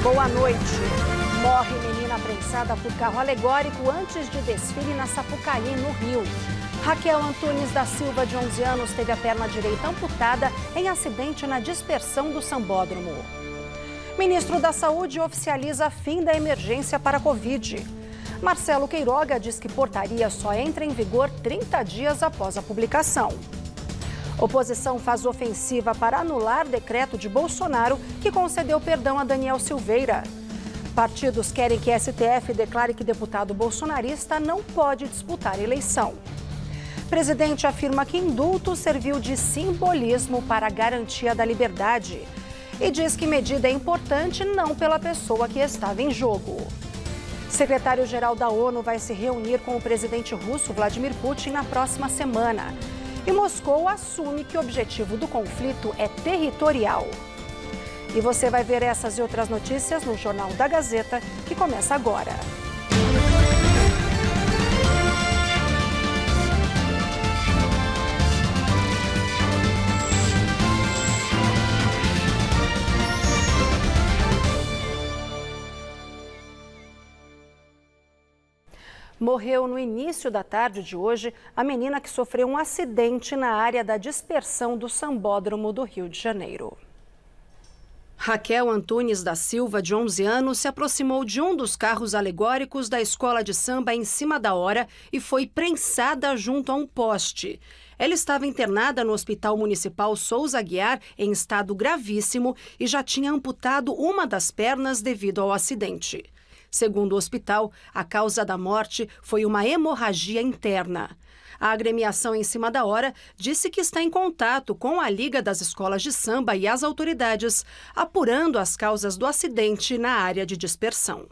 Boa noite. Morre menina prensada por carro alegórico antes de desfile na Sapucaí, no Rio. Raquel Antunes da Silva, de 11 anos, teve a perna direita amputada em acidente na dispersão do Sambódromo. Ministro da Saúde oficializa fim da emergência para a Covid. Marcelo Queiroga diz que portaria só entra em vigor 30 dias após a publicação. Oposição faz ofensiva para anular decreto de Bolsonaro que concedeu perdão a Daniel Silveira. Partidos querem que STF declare que deputado bolsonarista não pode disputar eleição. Presidente afirma que indulto serviu de simbolismo para a garantia da liberdade e diz que medida é importante não pela pessoa que estava em jogo. Secretário-geral da ONU vai se reunir com o presidente russo Vladimir Putin na próxima semana. E Moscou assume que o objetivo do conflito é territorial. E você vai ver essas e outras notícias no Jornal da Gazeta, que começa agora. Morreu no início da tarde de hoje a menina que sofreu um acidente na área da dispersão do Sambódromo do Rio de Janeiro. Raquel Antunes da Silva, de 11 anos, se aproximou de um dos carros alegóricos da escola de samba em cima da hora e foi prensada junto a um poste. Ela estava internada no Hospital Municipal Souza Aguiar em estado gravíssimo e já tinha amputado uma das pernas devido ao acidente. Segundo o hospital, a causa da morte foi uma hemorragia interna. A agremiação Em Cima da Hora disse que está em contato com a Liga das Escolas de Samba e as autoridades, apurando as causas do acidente na área de dispersão.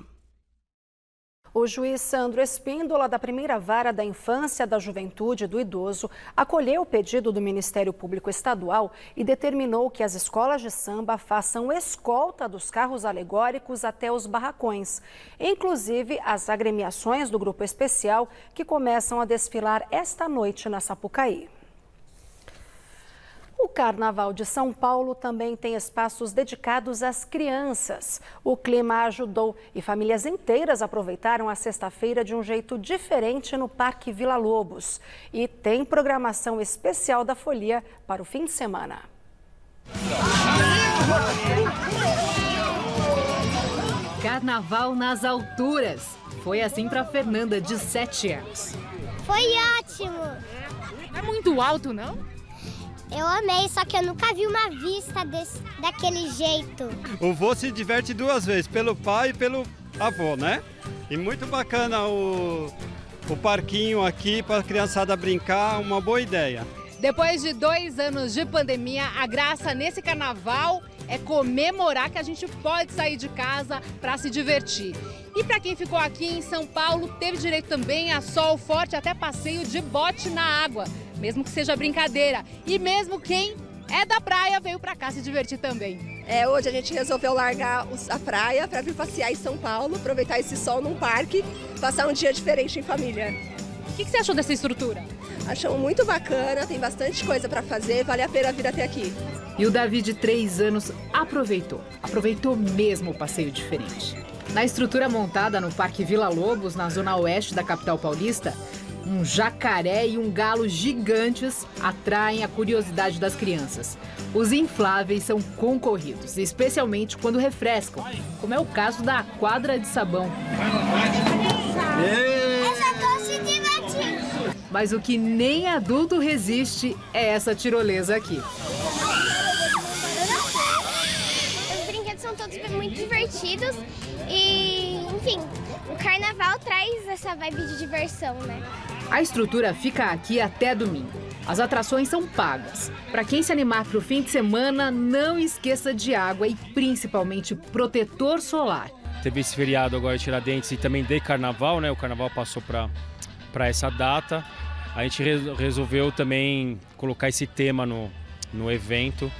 O juiz Sandro Espíndola, da Primeira Vara da Infância, da Juventude e do Idoso, acolheu o pedido do Ministério Público Estadual e determinou que as escolas de samba façam escolta dos carros alegóricos até os barracões, inclusive as agremiações do Grupo Especial, que começam a desfilar esta noite na Sapucaí. O Carnaval de São Paulo também tem espaços dedicados às crianças. O clima ajudou e famílias inteiras aproveitaram a sexta-feira de um jeito diferente no Parque Vila Lobos. E tem programação especial da Folia para o fim de semana. Carnaval nas alturas. Foi assim para Fernanda, de 7 anos. Foi ótimo! Não é muito alto, não? Eu amei, só que eu nunca vi uma vista daquele jeito. O vô se diverte 2 vezes, pelo pai e pelo avô, né? E muito bacana o parquinho aqui para a criançada brincar, uma boa ideia. Depois de 2 anos de pandemia, a graça nesse carnaval é comemorar que a gente pode sair de casa para se divertir. E para quem ficou aqui em São Paulo, teve direito também a sol forte, até passeio de bote na água, mesmo que seja brincadeira. E mesmo quem é da praia veio para cá se divertir também. Hoje a gente resolveu largar a praia para vir passear em São Paulo, aproveitar esse sol num parque, passar um dia diferente em família. O que você achou dessa estrutura? Achamos muito bacana, tem bastante coisa para fazer, vale a pena vir até aqui. E o Davi, de 3 anos, aproveitou mesmo o passeio diferente. Na estrutura montada no Parque Vila Lobos, na zona oeste da capital paulista, um jacaré e um galo gigantes atraem a curiosidade das crianças. Os infláveis são concorridos, especialmente quando refrescam, como é o caso da quadra de sabão. Eu já tô se divertindo. Mas o que nem adulto resiste é essa tirolesa aqui. Os brinquedos são todos muito divertidos e, enfim, o carnaval traz essa vibe de diversão, né? A estrutura fica aqui até domingo. As atrações são pagas. Para quem se animar para o fim de semana, não esqueça de água e principalmente protetor solar. Teve esse feriado agora de Tiradentes e também de carnaval, né? O carnaval passou para essa data. A gente resolveu também colocar esse tema no evento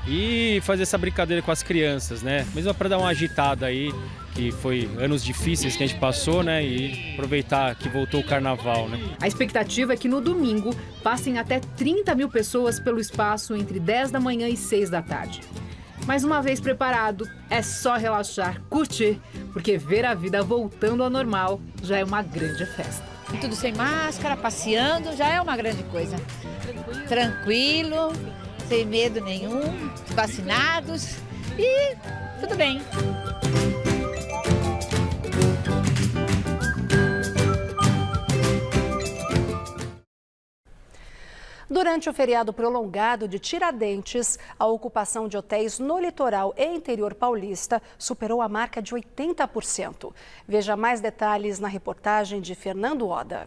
e fazer essa brincadeira com as crianças, né? Mesmo para dar uma agitada aí, que foi anos difíceis que a gente passou, né? E aproveitar que voltou o carnaval, né? A expectativa é que no domingo passem até 30 mil pessoas pelo espaço entre 10 da manhã e 6 da tarde. Mas uma vez preparado, é só relaxar, curtir, porque ver a vida voltando ao normal já é uma grande festa. Tudo sem máscara, passeando, já é uma grande coisa. Tranquilo, sem medo nenhum, vacinados e tudo bem. Durante o feriado prolongado de Tiradentes, a ocupação de hotéis no litoral e interior paulista superou a marca de 80%. Veja mais detalhes na reportagem de Fernando Oda.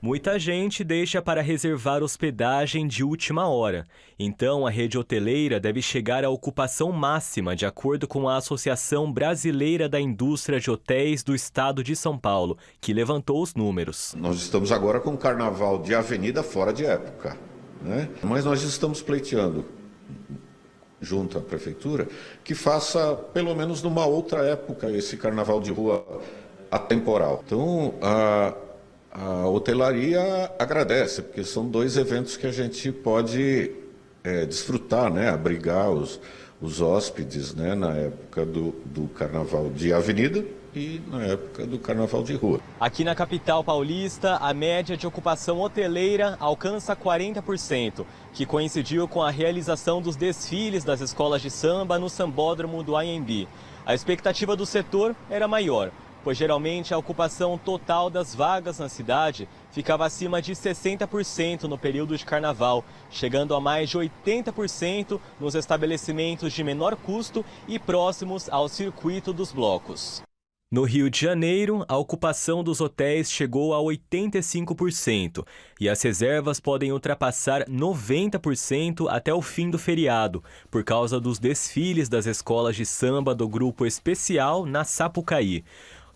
Muita gente deixa para reservar hospedagem de última hora. Então, a rede hoteleira deve chegar à ocupação máxima, de acordo com a Associação Brasileira da Indústria de Hotéis do Estado de São Paulo, que levantou os números. Nós estamos agora com o carnaval de avenida fora de época, né? Mas nós estamos pleiteando, junto à prefeitura, que faça, pelo menos numa outra época, esse carnaval de rua atemporal. Então, a hotelaria agradece, porque são 2 eventos que a gente pode desfrutar, né? Abrigar os hóspedes, né? Na época do carnaval de avenida e na época do carnaval de rua. Aqui na capital paulista, a média de ocupação hoteleira alcança 40%, que coincidiu com a realização dos desfiles das escolas de samba no sambódromo do Anhembi. A expectativa do setor era maior, pois geralmente a ocupação total das vagas na cidade ficava acima de 60% no período de carnaval, chegando a mais de 80% nos estabelecimentos de menor custo e próximos ao circuito dos blocos. No Rio de Janeiro, a ocupação dos hotéis chegou a 85% e as reservas podem ultrapassar 90% até o fim do feriado, por causa dos desfiles das escolas de samba do Grupo Especial na Sapucaí.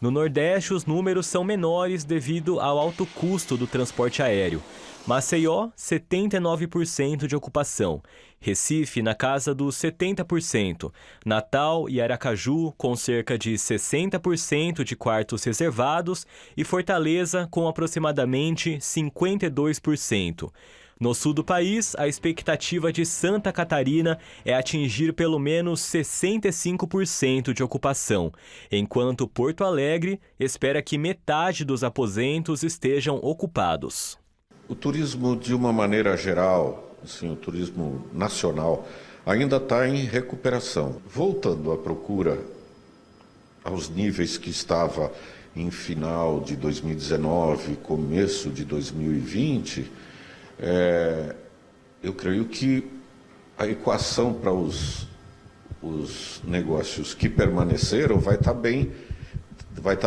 No Nordeste, os números são menores devido ao alto custo do transporte aéreo. Maceió, 79% de ocupação. Recife, na casa dos 70%. Natal e Aracaju, com cerca de 60% de quartos reservados. E Fortaleza, com aproximadamente 52%. No sul do país, a expectativa de Santa Catarina é atingir pelo menos 65% de ocupação, enquanto Porto Alegre espera que metade dos aposentos estejam ocupados. O turismo, de uma maneira geral, assim, o turismo nacional, ainda está em recuperação. Voltando à procura aos níveis que estava em final de 2019, começo de 2020, eu creio que a equação para os negócios que permaneceram vai estar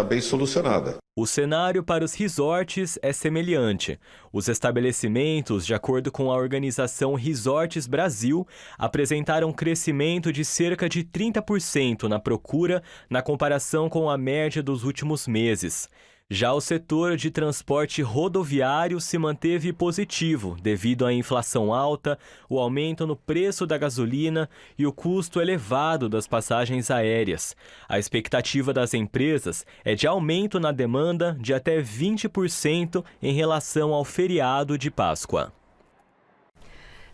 bem solucionada. O cenário para os resorts é semelhante. Os estabelecimentos, de acordo com a organização Resorts Brasil, apresentaram um crescimento de cerca de 30% na procura na comparação com a média dos últimos meses. Já o setor de transporte rodoviário se manteve positivo devido à inflação alta, o aumento no preço da gasolina e o custo elevado das passagens aéreas. A expectativa das empresas é de aumento na demanda de até 20% em relação ao feriado de Páscoa.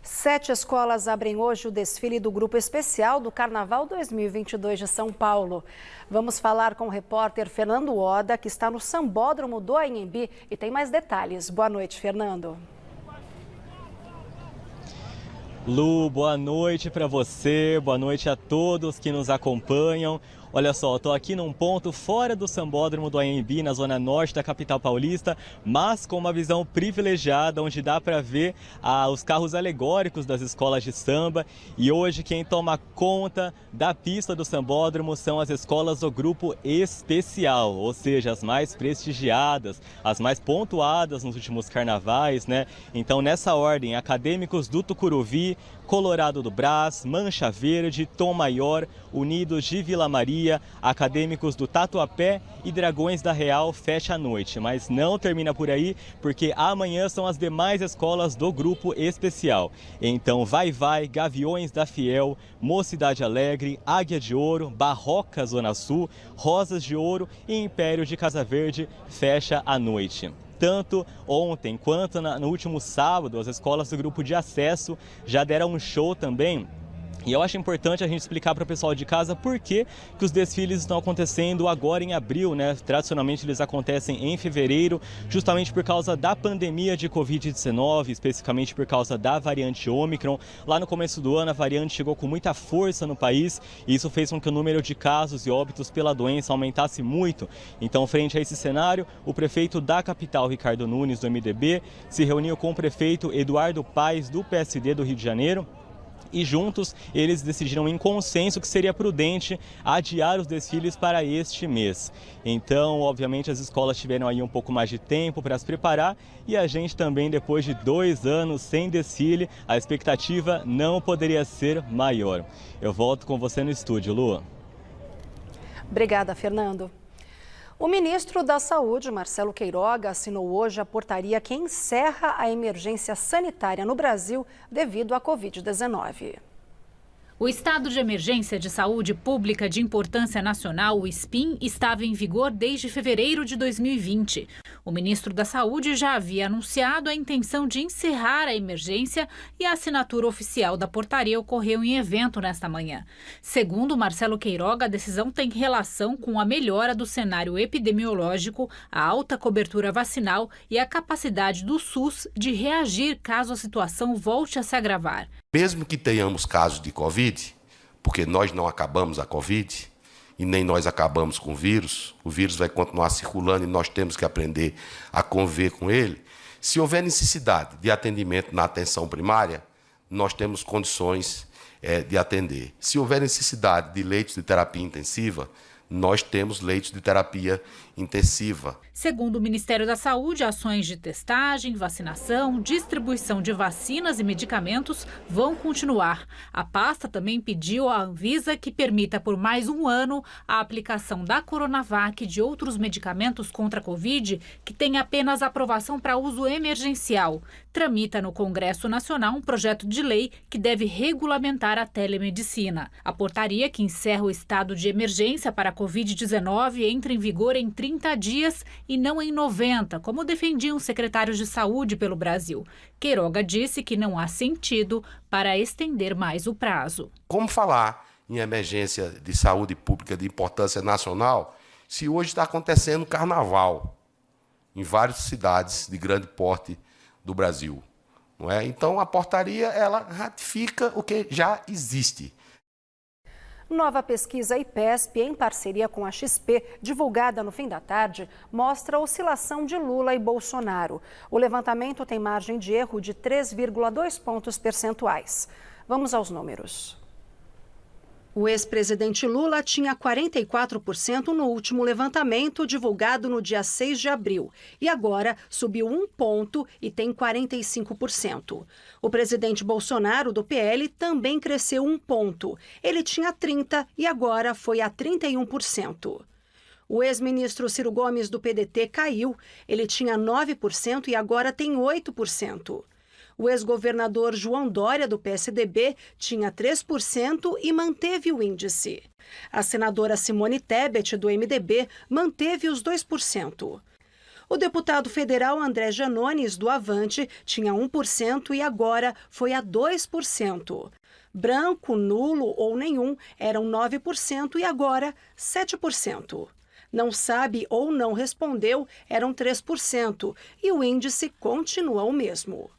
7 escolas abrem hoje o desfile do Grupo Especial do Carnaval 2022 de São Paulo. Vamos falar com o repórter Fernando Oda, que está no Sambódromo do Anhembi e tem mais detalhes. Boa noite, Fernando. Lu, boa noite para você, boa noite a todos que nos acompanham. Olha só, estou aqui num ponto fora do Sambódromo do Anhembi, na zona norte da capital paulista, mas com uma visão privilegiada, onde dá para ver os carros alegóricos das escolas de samba. E hoje quem toma conta da pista do Sambódromo são as escolas do Grupo Especial, ou seja, as mais prestigiadas, as mais pontuadas nos últimos carnavais, né? Então, nessa ordem, Acadêmicos do Tucuruvi, Colorado do Brás, Mancha Verde, Tom Maior, Unidos de Vila Maria, Acadêmicos do Tatuapé e Dragões da Real fecha a noite. Mas não termina por aí, porque amanhã são as demais escolas do Grupo Especial. Então, Vai, Gaviões da Fiel, Mocidade Alegre, Águia de Ouro, Barroca Zona Sul, Rosas de Ouro e Império de Casa Verde fecha a noite. Tanto ontem quanto no último sábado, as escolas do grupo de acesso já deram um show também E eu acho importante a gente explicar para o pessoal de casa por que os desfiles estão acontecendo agora em abril, né? Tradicionalmente eles acontecem em fevereiro, justamente por causa da pandemia de Covid-19, especificamente por causa da variante Ômicron. Lá no começo do ano a variante chegou com muita força no país e isso fez com que o número de casos e óbitos pela doença aumentasse muito. Então, frente a esse cenário, o prefeito da capital, Ricardo Nunes, do MDB, se reuniu com o prefeito Eduardo Paes, do PSD do Rio de Janeiro, e juntos eles decidiram em consenso que seria prudente adiar os desfiles para este mês. Então, obviamente, as escolas tiveram aí um pouco mais de tempo para se preparar e a gente também, depois de 2 anos sem desfile, a expectativa não poderia ser maior. Eu volto com você no estúdio, Lu. Obrigada, Fernando. O ministro da Saúde, Marcelo Queiroga, assinou hoje a portaria que encerra a emergência sanitária no Brasil devido à Covid-19. O estado de emergência de saúde pública de importância nacional, o SPIN, estava em vigor desde fevereiro de 2020. O ministro da Saúde já havia anunciado a intenção de encerrar a emergência e a assinatura oficial da portaria ocorreu em evento nesta manhã. Segundo Marcelo Queiroga, a decisão tem relação com a melhora do cenário epidemiológico, a alta cobertura vacinal e a capacidade do SUS de reagir caso a situação volte a se agravar. Mesmo que tenhamos casos de Covid, porque nós não acabamos a Covid e nem nós acabamos com o vírus vai continuar circulando e nós temos que aprender a conviver com ele. Se houver necessidade de atendimento na atenção primária, nós temos condições de atender. Se houver necessidade de leitos de terapia intensiva, nós temos leitos de terapia intensiva. Segundo o Ministério da Saúde, ações de testagem, vacinação, distribuição de vacinas e medicamentos vão continuar. A pasta também pediu à Anvisa que permita por mais 1 ano a aplicação da Coronavac e de outros medicamentos contra a Covid que têm apenas aprovação para uso emergencial. Tramita no Congresso Nacional um projeto de lei que deve regulamentar a telemedicina. A portaria que encerra o estado de emergência para a Covid-19 entra em vigor em 30 dias e não em 90, como defendiam os secretários de saúde pelo Brasil. Queiroga disse que não há sentido para estender mais o prazo. Como falar em emergência de saúde pública de importância nacional se hoje está acontecendo carnaval em várias cidades de grande porte do Brasil, não é? Então a portaria ela ratifica o que já existe. Nova pesquisa IPESP, em parceria com a XP, divulgada no fim da tarde, mostra a oscilação de Lula e Bolsonaro. O levantamento tem margem de erro de 3,2 pontos percentuais. Vamos aos números. O ex-presidente Lula tinha 44% no último levantamento divulgado no dia 6 de abril e agora subiu 1 ponto e tem 45%. O presidente Bolsonaro, do PL, também cresceu 1 ponto. Ele tinha 30% e agora foi a 31%. O ex-ministro Ciro Gomes, do PDT, caiu. Ele tinha 9% e agora tem 8%. O ex-governador João Dória, do PSDB, tinha 3% e manteve o índice. A senadora Simone Tebet, do MDB, manteve os 2%. O deputado federal André Janones, do Avante, tinha 1% e agora foi a 2%. Branco, nulo ou nenhum eram 9% e agora 7%. Não sabe ou não respondeu eram 3% e o índice continua o mesmo.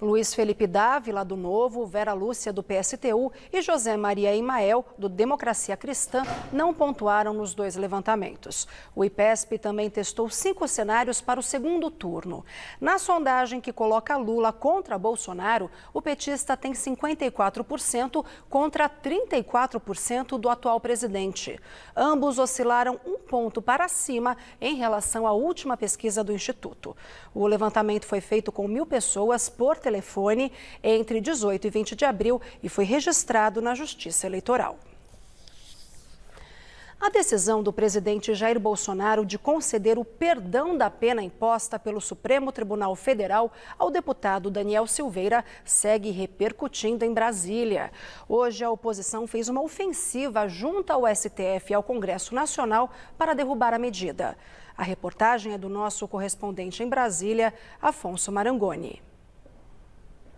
Luiz Felipe Dávila, do Novo, Vera Lúcia, do PSTU e José Maria Imael, do Democracia Cristã, não pontuaram nos 2 levantamentos. O IPESP também testou 5 cenários para o segundo turno. Na sondagem que coloca Lula contra Bolsonaro, o petista tem 54% contra 34% do atual presidente. Ambos oscilaram 1 ponto para cima em relação à última pesquisa do Instituto. O levantamento foi feito com 1.000 pessoas por telefone entre 18 e 20 de abril e foi registrado na Justiça Eleitoral. A decisão do presidente Jair Bolsonaro de conceder o perdão da pena imposta pelo Supremo Tribunal Federal ao deputado Daniel Silveira segue repercutindo em Brasília. Hoje, a oposição fez uma ofensiva junto ao STF e ao Congresso Nacional para derrubar a medida. A reportagem é do nosso correspondente em Brasília, Afonso Marangoni.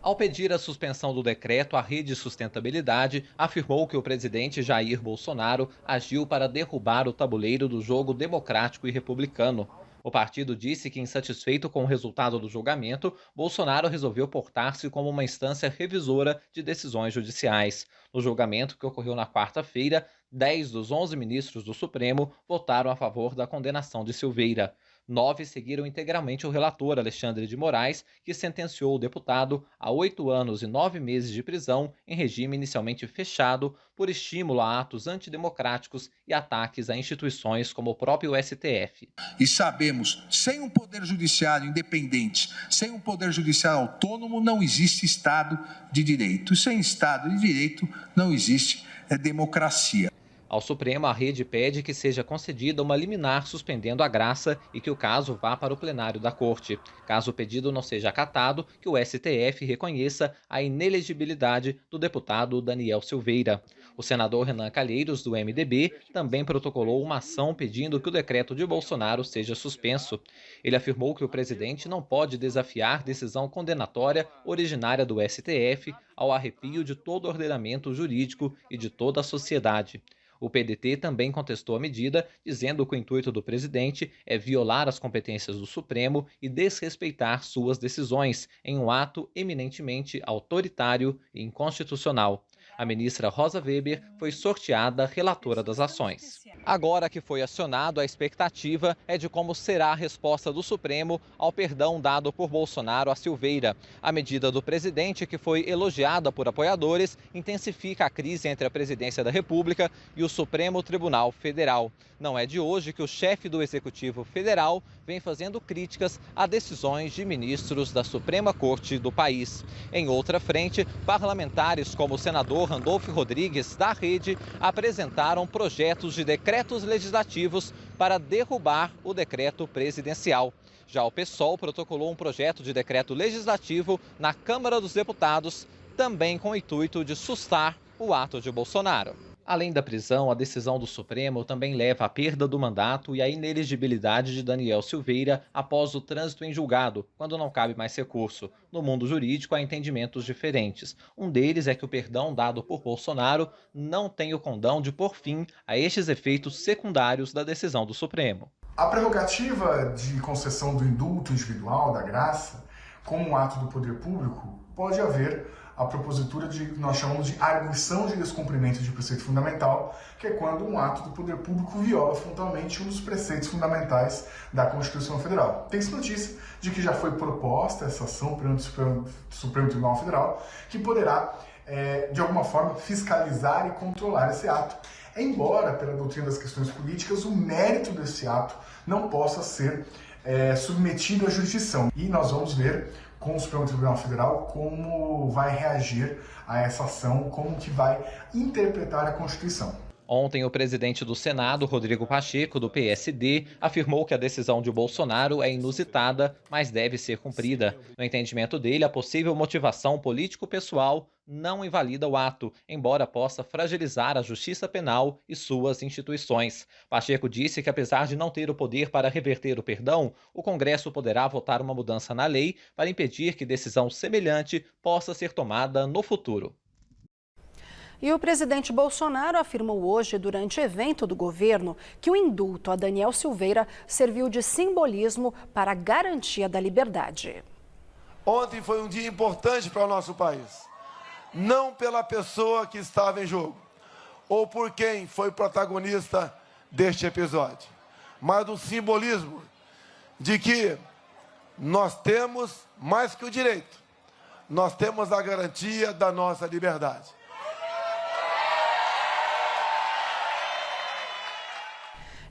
Ao pedir a suspensão do decreto, a Rede Sustentabilidade afirmou que o presidente Jair Bolsonaro agiu para derrubar o tabuleiro do jogo democrático e republicano. O partido disse que, insatisfeito com o resultado do julgamento, Bolsonaro resolveu portar-se como uma instância revisora de decisões judiciais. No julgamento, que ocorreu na quarta-feira, 10 dos 11 ministros do Supremo votaram a favor da condenação de Silveira. 9 seguiram integralmente o relator Alexandre de Moraes, que sentenciou o deputado a 8 anos e 9 meses de prisão em regime inicialmente fechado por estímulo a atos antidemocráticos e ataques a instituições como o próprio STF. E sabemos, sem um poder judiciário independente, sem um poder judiciário autônomo, não existe Estado de Direito. E sem Estado de Direito, não existe democracia. Ao Supremo, a rede pede que seja concedida uma liminar suspendendo a graça e que o caso vá para o plenário da Corte. Caso o pedido não seja acatado, que o STF reconheça a inelegibilidade do deputado Daniel Silveira. O senador Renan Calheiros, do MDB, também protocolou uma ação pedindo que o decreto de Bolsonaro seja suspenso. Ele afirmou que o presidente não pode desafiar decisão condenatória originária do STF ao arrepio de todo o ordenamento jurídico e de toda a sociedade. O PDT também contestou a medida, dizendo que o intuito do presidente é violar as competências do Supremo e desrespeitar suas decisões, em um ato eminentemente autoritário e inconstitucional. A ministra Rosa Weber foi sorteada relatora das ações. Agora que foi acionado, a expectativa é de como será a resposta do Supremo ao perdão dado por Bolsonaro a Silveira. A medida do presidente, que foi elogiada por apoiadores, intensifica a crise entre a presidência da República e o Supremo Tribunal Federal. Não é de hoje que o chefe do Executivo Federal vem fazendo críticas a decisões de ministros da Suprema Corte do país. Em outra frente, parlamentares como o senador Randolfo Rodrigues, da Rede, apresentaram projetos de decretos legislativos para derrubar o decreto presidencial. Já o PSOL protocolou um projeto de decreto legislativo na Câmara dos Deputados, também com o intuito de sustar o ato de Bolsonaro. Além da prisão, a decisão do Supremo também leva à perda do mandato e à inelegibilidade de Daniel Silveira após o trânsito em julgado, quando não cabe mais recurso. No mundo jurídico, há entendimentos diferentes. Um deles é que o perdão dado por Bolsonaro não tem o condão de pôr fim a estes efeitos secundários da decisão do Supremo. A prerrogativa de concessão do indulto individual, da graça, como um ato do poder público, pode haver a propositura de que nós chamamos de arguição de descumprimento de preceito fundamental, que é quando um ato do poder público viola frontalmente um dos preceitos fundamentais da Constituição Federal. Tem-se notícia de que já foi proposta essa ação perante o Supremo Tribunal Federal, que poderá, de alguma forma, fiscalizar e controlar esse ato, embora, pela doutrina das questões políticas, o mérito desse ato não possa ser submetido à jurisdição. E nós vamos ver com o Supremo Tribunal Federal como vai reagir a essa ação, como que vai interpretar a Constituição. Ontem, o presidente do Senado, Rodrigo Pacheco, do PSD, afirmou que a decisão de Bolsonaro é inusitada, mas deve ser cumprida. No entendimento dele, a possível motivação político-pessoal não invalida o ato, embora possa fragilizar a justiça penal e suas instituições. Pacheco disse que, apesar de não ter o poder para reverter o perdão, o Congresso poderá votar uma mudança na lei para impedir que decisão semelhante possa ser tomada no futuro. E o presidente Bolsonaro afirmou hoje, durante evento do governo, que o indulto a Daniel Silveira serviu de simbolismo para a garantia da liberdade. Ontem foi um dia importante para o nosso país. Não pela pessoa que estava em jogo, ou por quem foi protagonista deste episódio, mas do simbolismo de que nós temos mais que o direito, nós temos a garantia da nossa liberdade.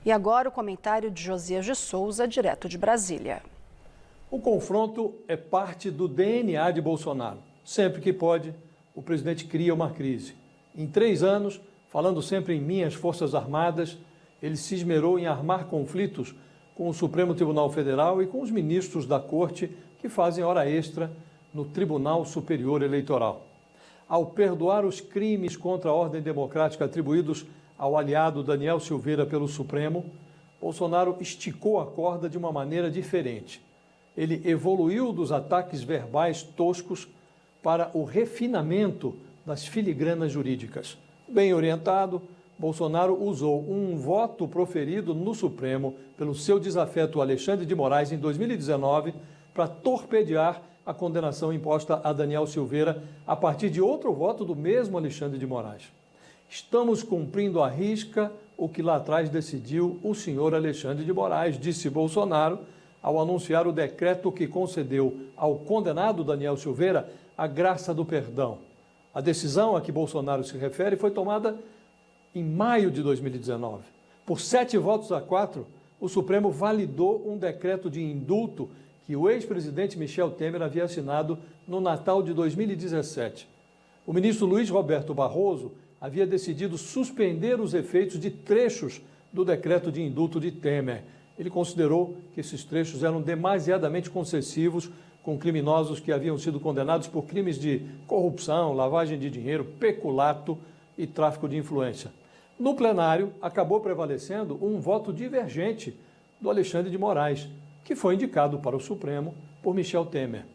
E agora o comentário de Josias de Souza, direto de Brasília. O confronto é parte do DNA de Bolsonaro. Sempre que pode, o presidente cria uma crise. Em 3 anos, falando sempre em minhas Forças Armadas, ele se esmerou em armar conflitos com o Supremo Tribunal Federal e com os ministros da Corte que fazem hora extra no Tribunal Superior Eleitoral. Ao perdoar os crimes contra a ordem democrática atribuídos ao aliado Daniel Silveira pelo Supremo, Bolsonaro esticou a corda de uma maneira diferente. Ele evoluiu dos ataques verbais toscos para o refinamento das filigranas jurídicas. Bem orientado, Bolsonaro usou um voto proferido no Supremo pelo seu desafeto Alexandre de Moraes em 2019 para torpedear a condenação imposta a Daniel Silveira a partir de outro voto do mesmo Alexandre de Moraes. Estamos cumprindo à risca o que lá atrás decidiu o senhor Alexandre de Moraes, disse Bolsonaro, ao anunciar o decreto que concedeu ao condenado Daniel Silveira a graça do perdão. A decisão a que Bolsonaro se refere foi tomada em maio de 2019. Por 7-4, o Supremo validou um decreto de indulto que o ex-presidente Michel Temer havia assinado no Natal de 2017. O ministro Luiz Roberto Barroso havia decidido suspender os efeitos de trechos do decreto de indulto de Temer. Ele considerou que esses trechos eram demasiadamente concessivos com criminosos que haviam sido condenados por crimes de corrupção, lavagem de dinheiro, peculato e tráfico de influência. No plenário, acabou prevalecendo um voto divergente do Alexandre de Moraes, que foi indicado para o Supremo por Michel Temer.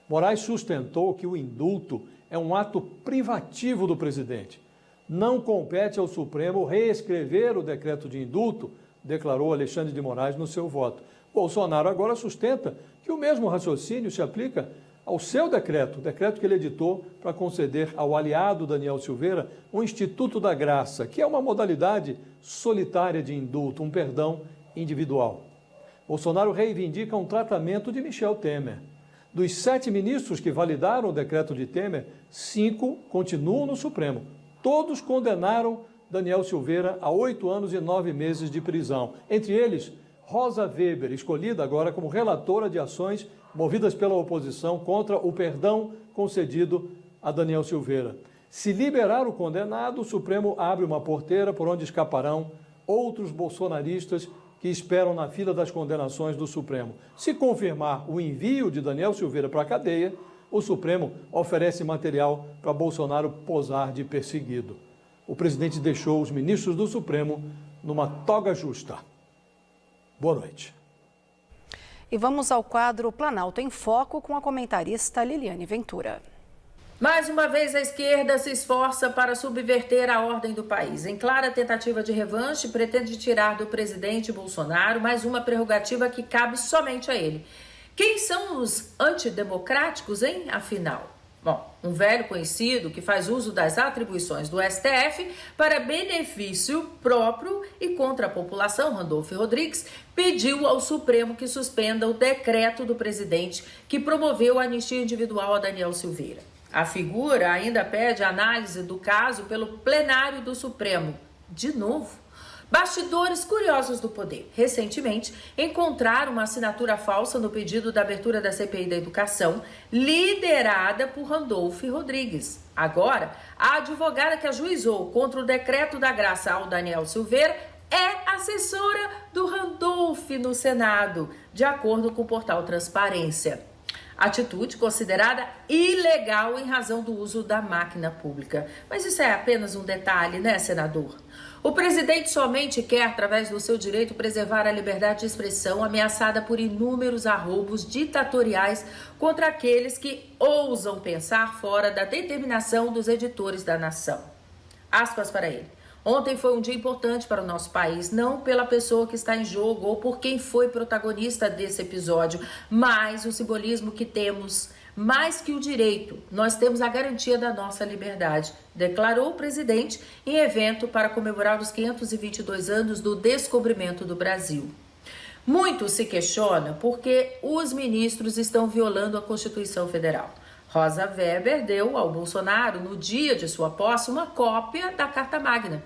Moraes sustentou que o indulto é um ato privativo do presidente. Não compete ao Supremo reescrever o decreto de indulto, declarou Alexandre de Moraes no seu voto. Bolsonaro agora sustenta que o mesmo raciocínio se aplica ao seu decreto, o decreto que ele editou para conceder ao aliado Daniel Silveira o Instituto da Graça, que é uma modalidade solitária de indulto, um perdão individual. Bolsonaro reivindica um tratamento de Michel Temer. Dos 7 ministros que validaram o decreto de Temer, 5 continuam no Supremo. Todos condenaram Daniel Silveira a 8 anos e 9 meses de prisão. Entre eles, Rosa Weber, escolhida agora como relatora de ações movidas pela oposição contra o perdão concedido a Daniel Silveira. Se liberar o condenado, o Supremo abre uma porteira por onde escaparão outros bolsonaristas que esperam na fila das condenações do Supremo. Se confirmar o envio de Daniel Silveira para a cadeia, o Supremo oferece material para Bolsonaro posar de perseguido. O presidente deixou os ministros do Supremo numa toga justa. Boa noite. E vamos ao quadro Planalto em Foco com a comentarista Liliane Ventura. Mais uma vez, a esquerda se esforça para subverter a ordem do país. Em clara tentativa de revanche, pretende tirar do presidente Bolsonaro mais uma prerrogativa que cabe somente a ele. Quem são os antidemocráticos, hein? Afinal, bom, um velho conhecido que faz uso das atribuições do STF para benefício próprio e contra a população, Randolfo Rodrigues, pediu ao Supremo que suspenda o decreto do presidente que promoveu a anistia individual a Daniel Silveira. A figura ainda pede análise do caso pelo plenário do Supremo. De novo, bastidores curiosos do poder. Recentemente, encontraram uma assinatura falsa no pedido da abertura da CPI da Educação, liderada por Randolfo Rodrigues. Agora, a advogada que ajuizou contra o decreto da graça ao Daniel Silveira é assessora do Randolfo no Senado, de acordo com o portal Transparência. Atitude considerada ilegal em razão do uso da máquina pública. Mas isso é apenas um detalhe, né, senador? O presidente somente quer, através do seu direito, preservar a liberdade de expressão ameaçada por inúmeros arroubos ditatoriais contra aqueles que ousam pensar fora da determinação dos editores da nação. Aspas para ele. Ontem foi um dia importante para o nosso país, não pela pessoa que está em jogo ou por quem foi protagonista desse episódio, mas o simbolismo que temos, mais que o direito, nós temos a garantia da nossa liberdade, declarou o presidente em evento para comemorar os 522 anos do descobrimento do Brasil. Muito se questiona porque os ministros estão violando a Constituição Federal. Rosa Weber deu ao Bolsonaro, no dia de sua posse, uma cópia da Carta Magna.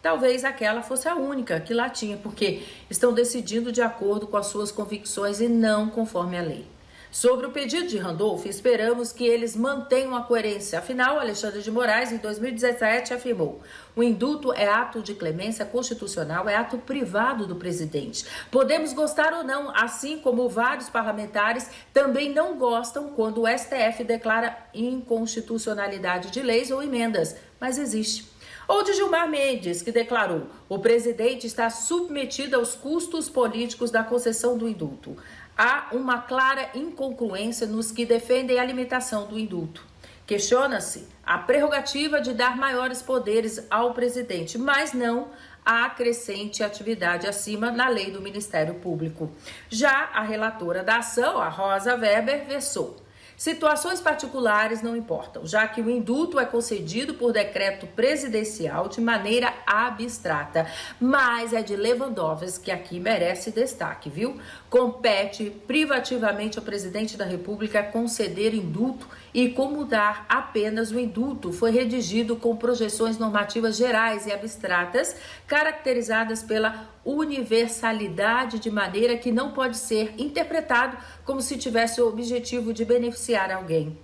Talvez aquela fosse a única que lá tinha, porque estão decidindo de acordo com as suas convicções e não conforme a lei. Sobre o pedido de Randolfo, esperamos que eles mantenham a coerência. Afinal, Alexandre de Moraes, em 2017, afirmou: o indulto é ato de clemência constitucional, é ato privado do presidente. Podemos gostar ou não, assim como vários parlamentares também não gostam quando o STF declara inconstitucionalidade de leis ou emendas, mas existe. Ou de Gilmar Mendes, que declarou: o presidente está submetido aos custos políticos da concessão do indulto. Há uma clara incongruência nos que defendem a limitação do indulto. Questiona-se a prerrogativa de dar maiores poderes ao presidente, mas não a crescente atividade acima na lei do Ministério Público. Já a relatora da ação, a Rosa Weber, versou: situações particulares não importam, já que o indulto é concedido por decreto presidencial de maneira abstrata. Mas é de Lewandowski que aqui merece destaque, viu? Compete privativamente ao presidente da República conceder indulto, e como dar apenas o indulto foi redigido com projeções normativas gerais e abstratas, caracterizadas pela universalidade, de maneira que não pode ser interpretado como se tivesse o objetivo de beneficiar alguém.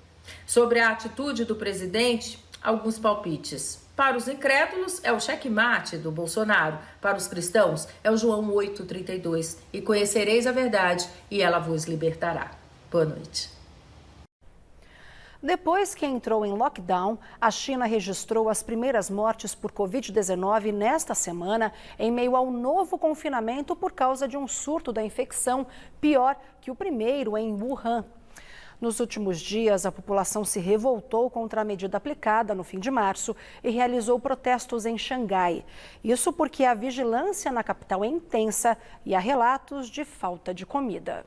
Sobre a atitude do presidente, alguns palpites. Para os incrédulos, é o checkmate do Bolsonaro. Para os cristãos, é o João 8,32. E conhecereis a verdade, e ela vos libertará. Boa noite. Depois que entrou em lockdown, a China registrou as primeiras mortes por Covid-19 nesta semana, em meio ao novo confinamento por causa de um surto da infecção, pior que o primeiro em Wuhan. Nos últimos dias, a população se revoltou contra a medida aplicada no fim de março e realizou protestos em Xangai. Isso porque a vigilância na capital é intensa e há relatos de falta de comida.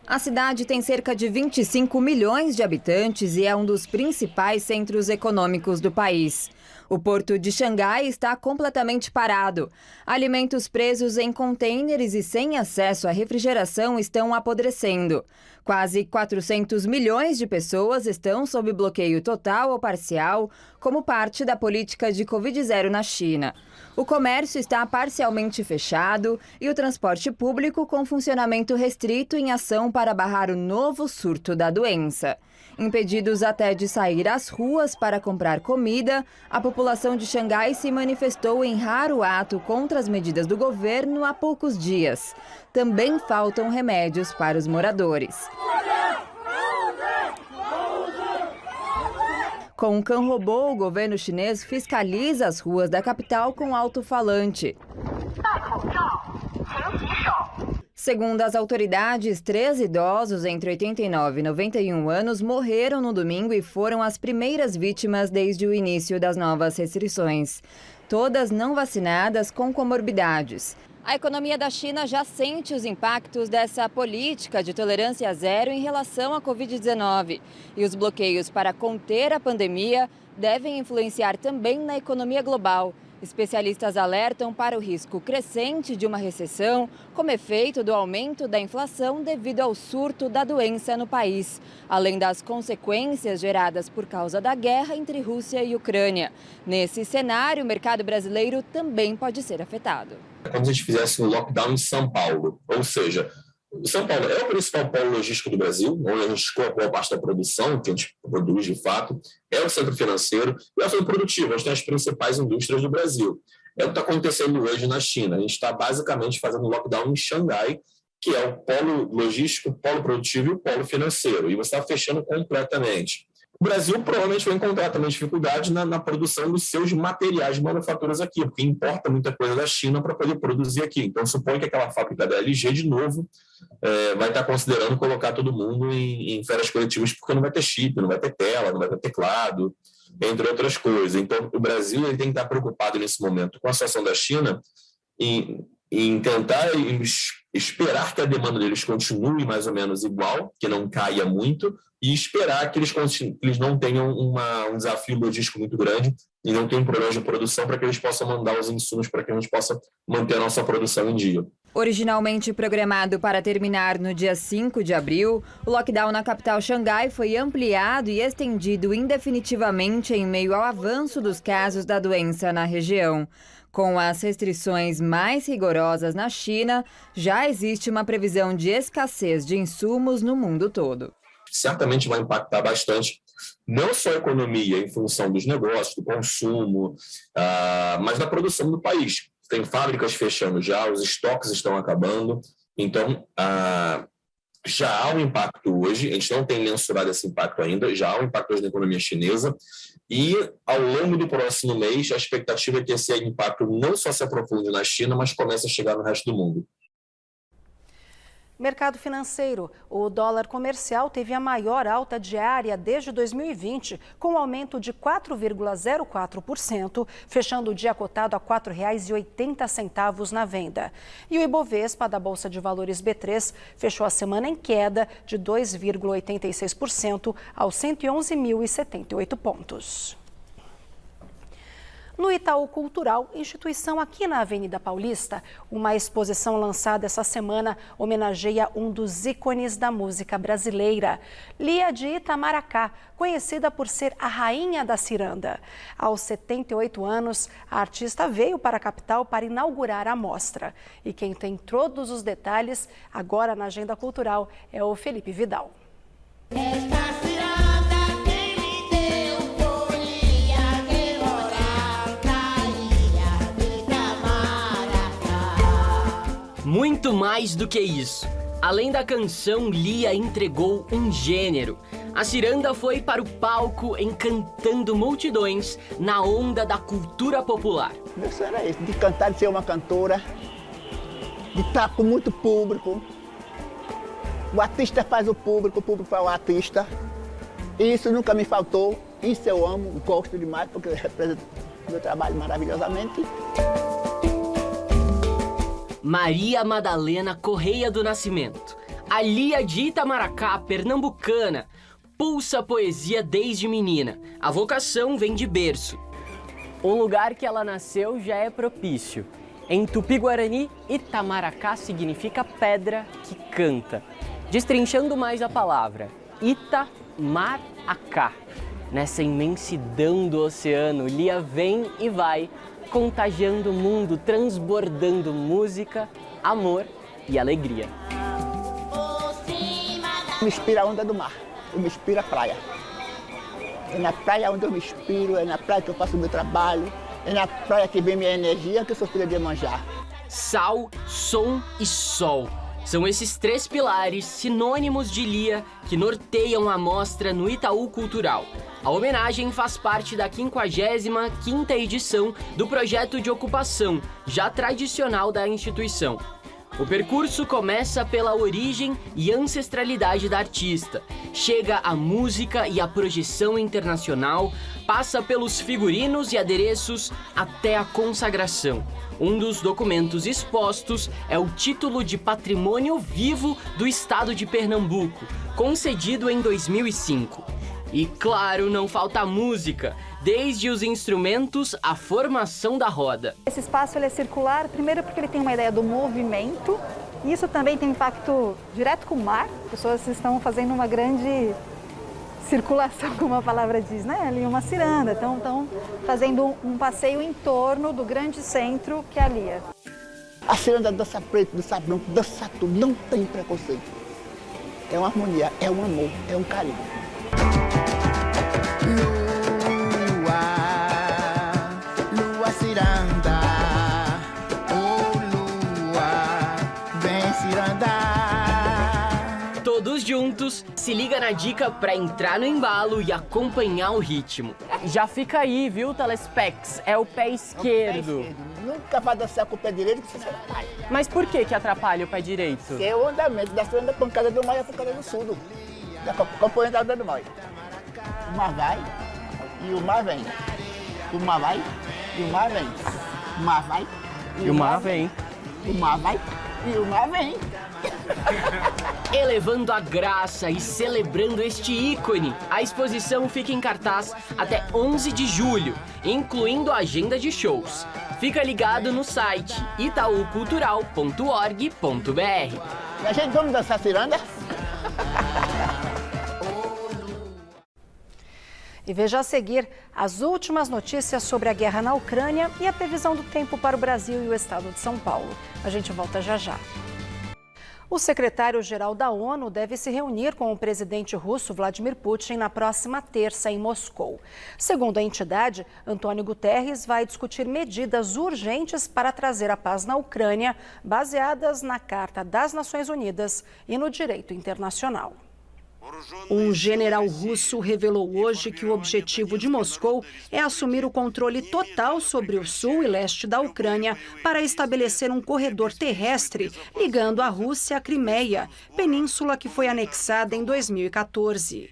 A cidade tem cerca de 25 milhões de habitantes e é um dos principais centros econômicos do país. O porto de Xangai está completamente parado. Alimentos presos em contêineres e sem acesso à refrigeração estão apodrecendo. Quase 400 milhões de pessoas estão sob bloqueio total ou parcial, como parte da política de Covid-0 na China. O comércio está parcialmente fechado e o transporte público com funcionamento restrito em ação para barrar o novo surto da doença. Impedidos até de sair às ruas para comprar comida, a população de Xangai se manifestou em raro ato contra as medidas do governo há poucos dias. Também faltam remédios para os moradores. Com um cão-robô, o governo chinês fiscaliza as ruas da capital com alto-falante. Segundo as autoridades, 3 idosos entre 89 e 91 anos morreram no domingo e foram as primeiras vítimas desde o início das novas restrições. Todas não vacinadas com comorbidades. A economia da China já sente os impactos dessa política de tolerância zero em relação à Covid-19. E os bloqueios para conter a pandemia devem influenciar também na economia global. Especialistas alertam para o risco crescente de uma recessão como efeito do aumento da inflação devido ao surto da doença no país, além das consequências geradas por causa da guerra entre Rússia e Ucrânia. Nesse cenário, o mercado brasileiro também pode ser afetado. Como se a gente fizesse um lockdown em São Paulo, ou seja, São Paulo é o principal polo logístico do Brasil, onde a gente escoa boa parte da produção, que a gente produz de fato, é o centro financeiro e é o centro produtivo, onde tem as principais indústrias do Brasil. É o que está acontecendo hoje na China. A gente está basicamente fazendo lockdown em Xangai, que é o polo logístico, o polo produtivo e o polo financeiro, e você está fechando completamente. O Brasil provavelmente vai encontrar também dificuldade na produção dos seus materiais de manufaturas aqui, porque importa muita coisa da China para poder produzir aqui. Então, supõe que aquela fábrica da LG, de novo, vai estar considerando colocar todo mundo em férias coletivas, porque não vai ter chip, não vai ter tela, não vai ter teclado, entre outras coisas. Então, o Brasil ele tem que estar preocupado nesse momento com a situação da China em tentar esperar que a demanda deles continue mais ou menos igual, que não caia muito, e esperar que eles não tenham um desafio logístico muito grande e não tenham problemas de produção para que eles possam mandar os insumos para que a gente possa manter a nossa produção em dia. Originalmente programado para terminar no dia 5 de abril, o lockdown na capital Xangai foi ampliado e estendido indefinitivamente em meio ao avanço dos casos da doença na região. Com as restrições mais rigorosas na China, já existe uma previsão de escassez de insumos no mundo todo. Certamente vai impactar bastante, não só a economia em função dos negócios, do consumo, mas da produção do país. Tem fábricas fechando já, os estoques estão acabando, então já há um impacto hoje, a gente não tem mensurado esse impacto ainda, já há um impacto hoje na economia chinesa, e ao longo do próximo mês a expectativa é que esse impacto não só se aprofunde na China, mas comece a chegar no resto do mundo. Mercado financeiro. O dólar comercial teve a maior alta diária desde 2020, com um aumento de 4,04%, fechando o dia cotado a R$ 4,80 na venda. E o Ibovespa da Bolsa de Valores B3 fechou a semana em queda de 2,86% aos 111.078 pontos. No Itaú Cultural, instituição aqui na Avenida Paulista, uma exposição lançada essa semana homenageia um dos ícones da música brasileira, Lia de Itamaracá, conhecida por ser a rainha da ciranda. Aos 78 anos, a artista veio para a capital para inaugurar a mostra. E quem tem todos os detalhes agora na Agenda Cultural é o Felipe Vidal. Muito mais do que isso. Além da canção, Lia entregou um gênero. A ciranda foi para o palco encantando multidões na onda da cultura popular. Meu sonho era esse, de cantar, de ser uma cantora, de estar com muito público. O artista faz o público faz o artista. E isso nunca me faltou. Isso eu amo, gosto demais, porque representa o meu trabalho maravilhosamente. Maria Madalena Correia do Nascimento, a Lia de Itamaracá, pernambucana, pulsa poesia desde menina. A vocação vem de berço. O lugar que ela nasceu já é propício. Em Tupi-Guarani, Itamaracá significa pedra que canta. Destrinchando mais a palavra, Itamaracá. Nessa imensidão do oceano, Lia vem e vai, contagiando o mundo, transbordando música, amor e alegria. Me inspira a onda do mar, me inspira a praia. É na praia onde eu me inspiro, é na praia que eu faço o meu trabalho, é na praia que vem minha energia, que eu sou filha de Iemanjá. Sal, som e sol. São esses três pilares, sinônimos de Lia, que norteiam a mostra no Itaú Cultural. A homenagem faz parte da 55ª edição do projeto de ocupação, já tradicional da instituição. O percurso começa pela origem e ancestralidade da artista, chega à música e à projeção internacional, passa pelos figurinos e adereços até a consagração. Um dos documentos expostos é o título de Patrimônio Vivo do Estado de Pernambuco, concedido em 2005. E claro, não falta música, desde os instrumentos à formação da roda. Esse espaço ele é circular, primeiro porque ele tem uma ideia do movimento, e isso também tem impacto direto com o mar. As pessoas estão fazendo uma grande circulação, como a palavra diz, né? Ali uma ciranda, estão fazendo um passeio em torno do grande centro que é a Lia. A ciranda dança preto, dança branco, dança tudo, não tem preconceito. É uma harmonia, é um amor, é um carinho. Lua ciranda, oh lua, vem cirandar. Todos juntos, se liga na dica para entrar no embalo e acompanhar o ritmo. Já fica aí, viu, Telespecs? É o pé esquerdo. Nunca vai dançar com o pé direito que você atrapalha. Mas por que atrapalha o pé direito? É o andamento da ciranda, pancada do mar e a pancada do sul. Da componente da onda do mar. O mar vai e o mar vem. O mar vai e o mar vem. O mar vai e o mar vem. O mar vai e o mar vem. Elevando a graça e celebrando este ícone, a exposição fica em cartaz até 11 de julho, incluindo a agenda de shows. Fica ligado no site itaucultural.org.br. A gente vamos dançar ciranda? E veja a seguir as últimas notícias sobre a guerra na Ucrânia e a previsão do tempo para o Brasil e o estado de São Paulo. A gente volta já já. O secretário-geral da ONU deve se reunir com o presidente russo Vladimir Putin na próxima terça em Moscou. Segundo a entidade, Antônio Guterres vai discutir medidas urgentes para trazer a paz na Ucrânia, baseadas na Carta das Nações Unidas e no direito internacional. Um general russo revelou hoje que o objetivo de Moscou é assumir o controle total sobre o sul e leste da Ucrânia para estabelecer um corredor terrestre ligando a Rússia à Crimeia, península que foi anexada em 2014.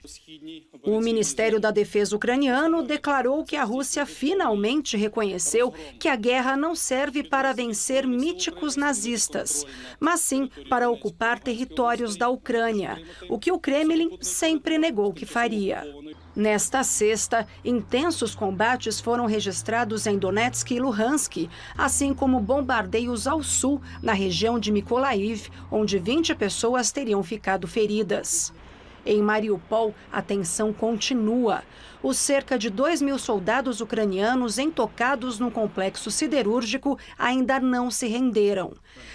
O Ministério da Defesa ucraniano declarou que a Rússia finalmente reconheceu que a guerra não serve para vencer míticos nazistas, mas sim para ocupar territórios da Ucrânia, o que o Kremlin sempre negou que faria. Nesta sexta, intensos combates foram registrados em Donetsk e Luhansk, assim como bombardeios ao sul, na região de Mykolaiv, onde 20 pessoas teriam ficado feridas. Em Mariupol, a tensão continua. Os cerca de 2.000 soldados ucranianos entocados no complexo siderúrgico ainda não se renderam.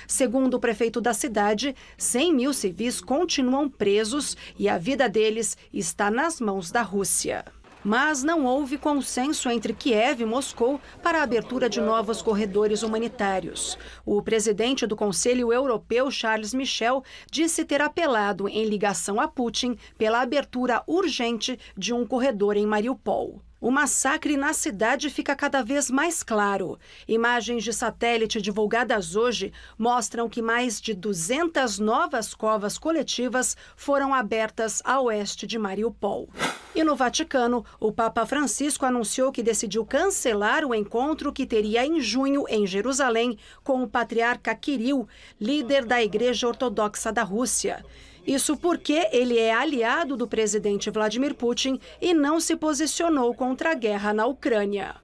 Segundo o prefeito da cidade, 100.000 civis continuam presos e a vida deles está nas mãos da Rússia. Mas não houve consenso entre Kiev e Moscou para a abertura de novos corredores humanitários. O presidente do Conselho Europeu, Charles Michel, disse ter apelado em ligação a Putin pela abertura urgente de um corredor em Mariupol. O massacre na cidade fica cada vez mais claro. Imagens de satélite divulgadas hoje mostram que mais de 200 novas covas coletivas foram abertas a oeste de Mariupol. E no Vaticano, o Papa Francisco anunciou que decidiu cancelar o encontro que teria em junho em Jerusalém com o patriarca Kirill, líder da Igreja Ortodoxa da Rússia. Isso porque ele é aliado do presidente Vladimir Putin e não se posicionou contra a guerra na Ucrânia.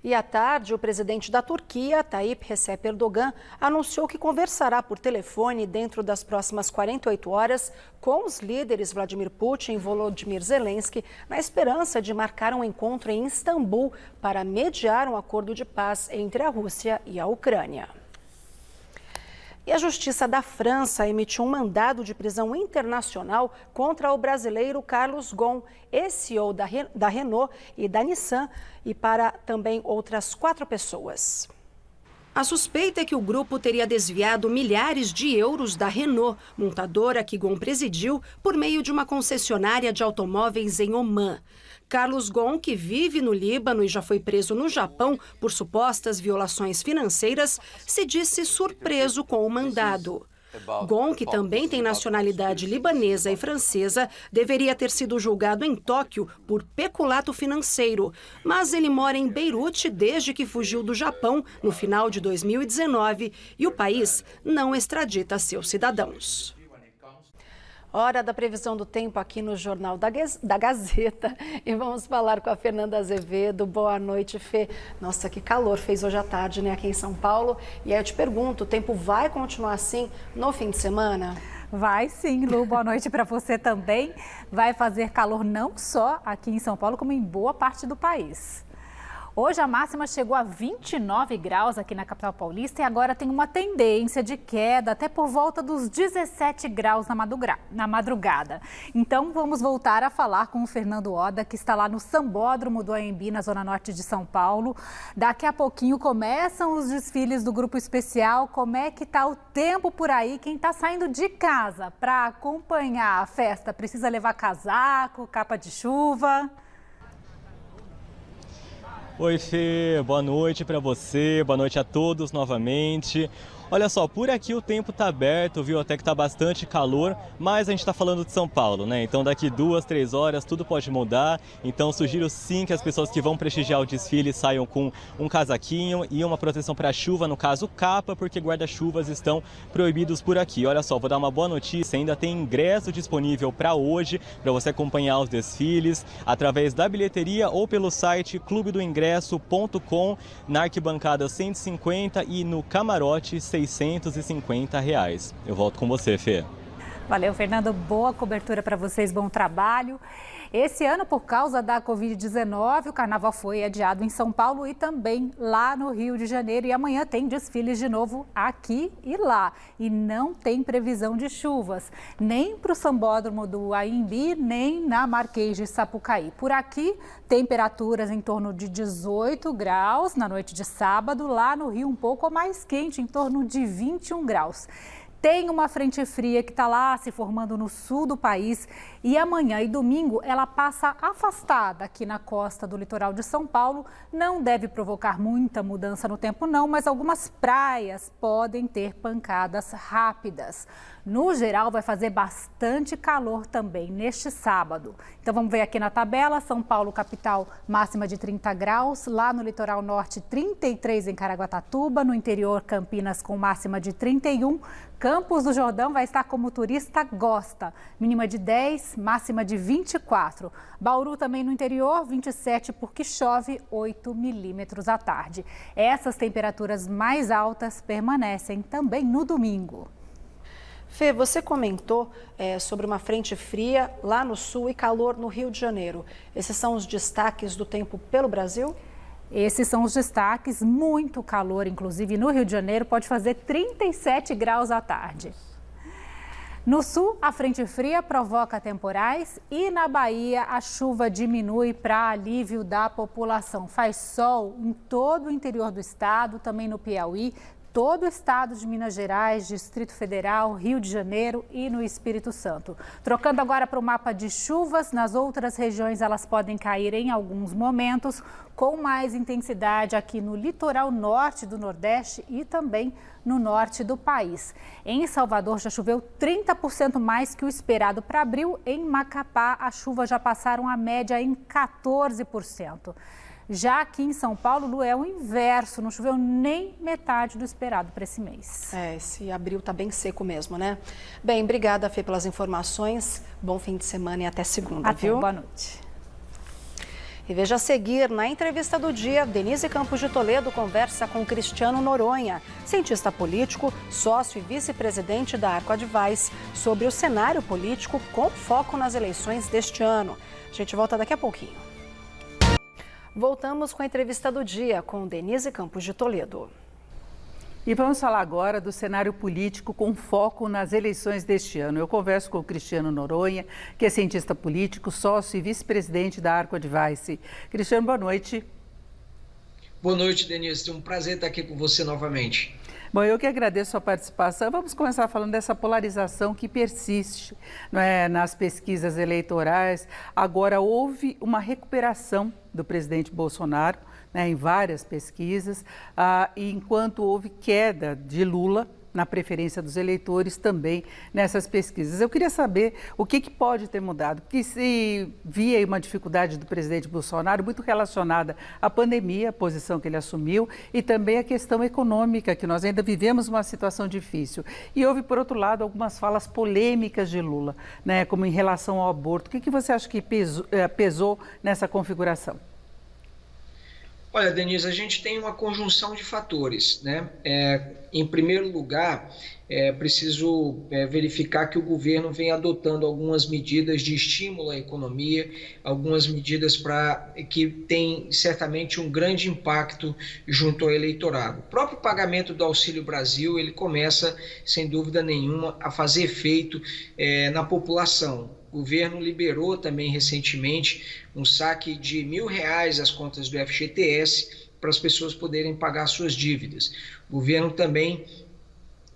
E à tarde, o presidente da Turquia, Tayyip Recep Erdogan, anunciou que conversará por telefone dentro das próximas 48 horas com os líderes Vladimir Putin e Volodymyr Zelensky, na esperança de marcar um encontro em Istambul para mediar um acordo de paz entre a Rússia e a Ucrânia. E a Justiça da França emitiu um mandado de prisão internacional contra o brasileiro Carlos Ghosn, ex-CEO da Renault e da Nissan, e para também outras 4 pessoas. A suspeita é que o grupo teria desviado milhares de euros da Renault, montadora que Ghosn presidiu, por meio de uma concessionária de automóveis em Omã. Carlos Ghosn, que vive no Líbano e já foi preso no Japão por supostas violações financeiras, se disse surpreso com o mandado. Ghosn, que também tem nacionalidade libanesa e francesa, deveria ter sido julgado em Tóquio por peculato financeiro, mas ele mora em Beirute desde que fugiu do Japão no final de 2019 e o país não extradita seus cidadãos. Hora da previsão do tempo aqui no Jornal da Gazeta. E vamos falar com a Fernanda Azevedo. Boa noite, Fê. Nossa, que calor fez hoje à tarde, né, aqui em São Paulo. E aí eu te pergunto, o tempo vai continuar assim no fim de semana? Vai sim, Lu. Boa noite para você também. Vai fazer calor não só aqui em São Paulo, como em boa parte do país. Hoje a máxima chegou a 29 graus aqui na capital paulista e agora tem uma tendência de queda até por volta dos 17 graus na madrugada. Então vamos voltar a falar com o Fernando Oda, que está lá no Sambódromo do AMB, na zona norte de São Paulo. Daqui a pouquinho começam os desfiles do Grupo Especial. Como é que está o tempo por aí? Quem está saindo de casa para acompanhar a festa precisa levar casaco, capa de chuva? Oi, Fê, boa noite para você, boa noite a todos novamente. Olha só, por aqui o tempo tá aberto, viu? Até que tá bastante calor, mas a gente tá falando de São Paulo, né? Então daqui 2, 3 horas tudo pode mudar. Então sugiro sim que as pessoas que vão prestigiar o desfile saiam com um casaquinho e uma proteção para chuva, no caso capa, porque guarda-chuvas estão proibidos por aqui. Olha só, vou dar uma boa notícia, ainda tem ingresso disponível para hoje, para você acompanhar os desfiles, através da bilheteria ou pelo site clubedoingresso.com, na arquibancada 150 e no camarote R$650. Eu volto com você, Fê. Valeu, Fernando. Boa cobertura para vocês, bom trabalho. Esse ano, por causa da Covid-19, o carnaval foi adiado em São Paulo e também lá no Rio de Janeiro. E amanhã tem desfiles de novo aqui e lá. E não tem previsão de chuvas, nem para o Sambódromo do AMB, nem na Marquês de Sapucaí. Por aqui, temperaturas em torno de 18 graus na noite de sábado. Lá no Rio, um pouco mais quente, em torno de 21 graus. Tem uma frente fria que está lá se formando no sul do país e amanhã e domingo ela passa afastada aqui na costa do litoral de São Paulo. Não deve provocar muita mudança no tempo não, mas algumas praias podem ter pancadas rápidas. No geral, vai fazer bastante calor também neste sábado. Então vamos ver aqui na tabela, São Paulo capital máxima de 30 graus, lá no litoral norte 33 em Caraguatatuba, no interior Campinas com máxima de 31, Campos do Jordão vai estar como o turista gosta, mínima de 10, máxima de 24. Bauru também no interior, 27 porque chove 8 milímetros à tarde. Essas temperaturas mais altas permanecem também no domingo. Fê, você comentou sobre uma frente fria lá no sul e calor no Rio de Janeiro. Esses são os destaques do tempo pelo Brasil? Esses são os destaques, muito calor, inclusive no Rio de Janeiro, pode fazer 37 graus à tarde. No sul, a frente fria provoca temporais e na Bahia a chuva diminui para alívio da população. Faz sol em todo o interior do estado, também no Piauí, todo o estado de Minas Gerais, Distrito Federal, Rio de Janeiro e no Espírito Santo. Trocando agora para o mapa de chuvas, nas outras regiões elas podem cair em alguns momentos, com mais intensidade aqui no litoral norte do Nordeste e também no norte do país. Em Salvador já choveu 30% mais que o esperado para abril. Em Macapá, as chuvas já passaram a média em 14%. Já aqui em São Paulo, Lu, é o inverso, não choveu nem metade do esperado para esse mês. Esse abril tá bem seco mesmo, né? Bem, obrigada, Fê, pelas informações. Bom fim de semana e até segunda, até, viu? Boa noite. E veja a seguir, na entrevista do dia, Denise Campos de Toledo conversa com Cristiano Noronha, cientista político, sócio e vice-presidente da Arco Advice, sobre o cenário político com foco nas eleições deste ano. A gente volta daqui a pouquinho. Voltamos com a entrevista do dia com Denise Campos de Toledo. E vamos falar agora do cenário político com foco nas eleições deste ano. Eu converso com o Cristiano Noronha, que é cientista político, sócio e vice-presidente da Arco Advice. Cristiano, boa noite. Boa noite, Denise. É um prazer estar aqui com você novamente. Bom, eu que agradeço a sua participação. Vamos começar falando dessa polarização que persiste, não é, nas pesquisas eleitorais. Agora, houve uma recuperação do presidente Bolsonaro, né, em várias pesquisas, e enquanto houve queda de Lula na preferência dos eleitores também nessas pesquisas. Eu queria saber o que pode ter mudado, porque se via uma dificuldade do presidente Bolsonaro muito relacionada à pandemia, a posição que ele assumiu, e também a questão econômica, que nós ainda vivemos uma situação difícil. E houve, por outro lado, algumas falas polêmicas de Lula, né, como em relação ao aborto. O que você acha que pesou nessa configuração? Olha, Denise, a gente tem uma conjunção de fatores, né? Em primeiro lugar, é preciso verificar que o governo vem adotando algumas medidas de estímulo à economia, algumas medidas que têm certamente um grande impacto junto ao eleitorado. O próprio pagamento do Auxílio Brasil, ele começa, sem dúvida nenhuma, a fazer efeito na população. O governo liberou também recentemente um saque de R$1.000 às contas do FGTS para as pessoas poderem pagar suas dívidas. O governo também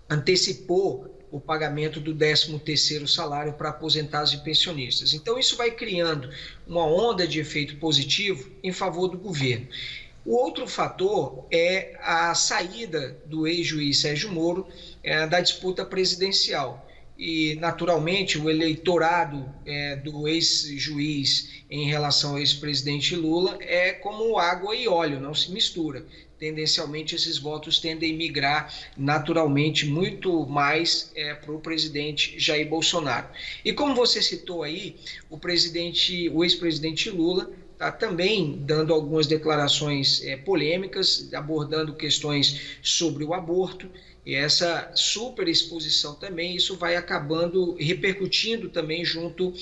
antecipou o pagamento do 13º salário para aposentados e pensionistas. Então isso vai criando uma onda de efeito positivo em favor do governo. O outro fator é a saída do ex-juiz Sérgio Moro da disputa presidencial. E, naturalmente, o eleitorado do ex-juiz em relação ao ex-presidente Lula é como água e óleo, não se mistura. Tendencialmente, esses votos tendem a migrar naturalmente muito mais para o presidente Jair Bolsonaro. E como você citou aí, o ex-presidente Lula está também dando algumas declarações polêmicas, abordando questões sobre o aborto. E essa superexposição também, isso vai acabando repercutindo também junto